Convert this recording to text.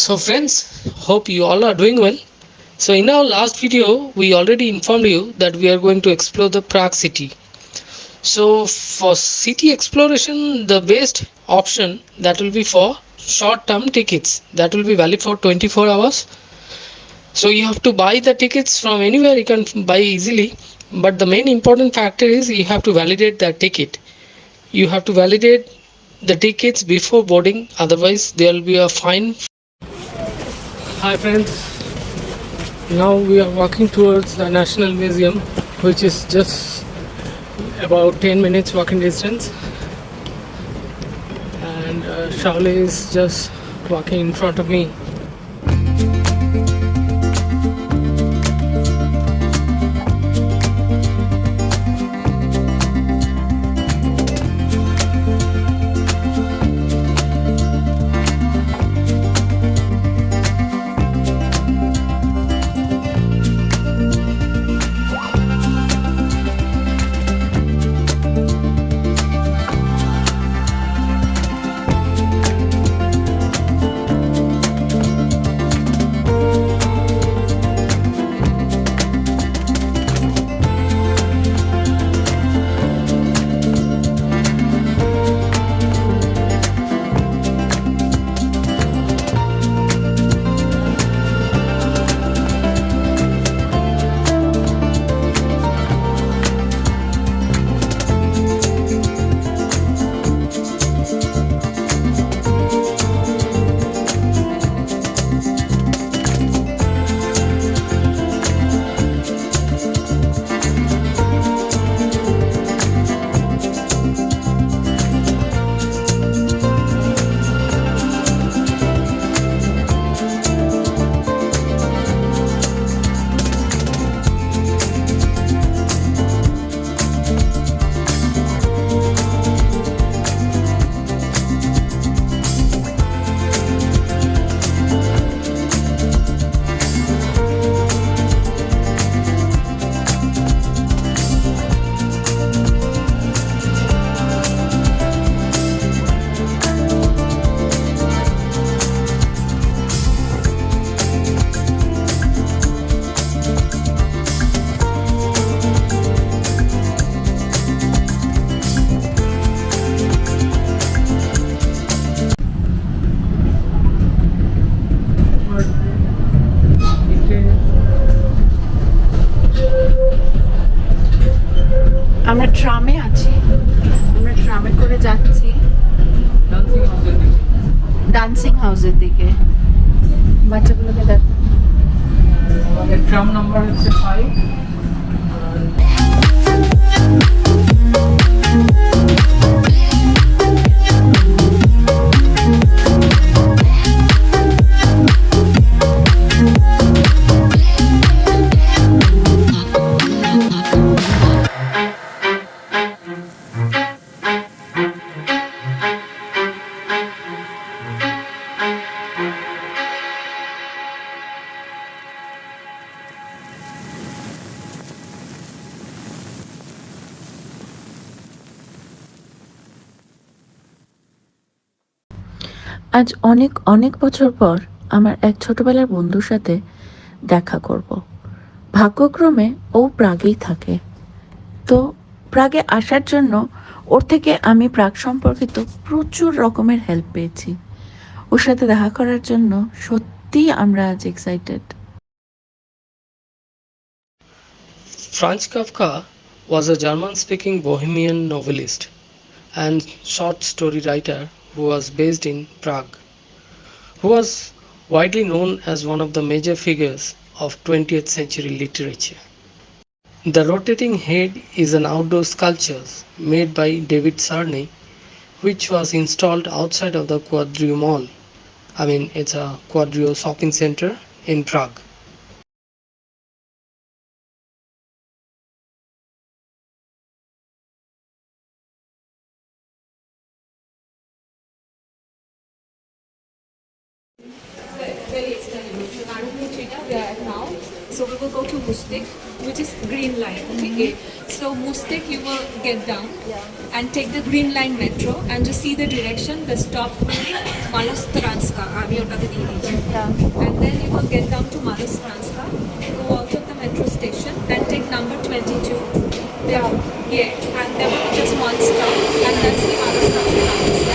So friends, hope you all are doing well. So in our last video, we already informed you that we are going to explore the Prague city. So for city exploration, the best option that will be for short-term tickets that will be valid for 24 hours. So you have to buy the tickets from anywhere, you can buy easily. But the main important factor is you have to validate that ticket. You have to validate the tickets before boarding, otherwise there will be a fine. Hi friends, now we are walking towards the National Museum, which is just about 10 minutes walking distance, and Shauli is just walking in front of me. আমরা ট্রামে আছি, আমরা ট্রামে করে যাচ্ছি dancing হাউসের দিকে। বাচ্চাগুলোকে দেখো, আমাদের ট্রাম নাম্বার হচ্ছে 5। আজ অনেক অনেক বছর পর আমার এক ছোটবেলার বন্ধুর সাথে দেখা করব। ভাগ্যক্রমে ও প্রাগেই থাকে, তো প্রাগে আসার জন্য ওর থেকে আমি প্রাগ সম্পর্কিত প্রচুর রকমের হেল্প পেয়েছি। ওর সাথে দেখা করার জন্য সত্যিই আমরা আজ excited. Franzkafka was a German-speaking Bohemian novelist and short story writer who was based in Prague, who was widely known as one of the major figures of 20th century literature. The rotating head is an outdoor sculpture made by David Sarney, which was installed outside of the Quadrio Mall. It's a Quadrio shopping center in Prague. Very extended. So we are at now. So we will go to Mustik, which is green line. Okay. So Mustik, you will get down and take the green line metro and just see the direction. The stop will be Malostranska. আমি ওটাতে দিয়ে দিয়েছি। get down to Franzkafka, go out of the metro station and take number 22. Yeah. Yeah, and there will be just one stop, and that's the Franzkafka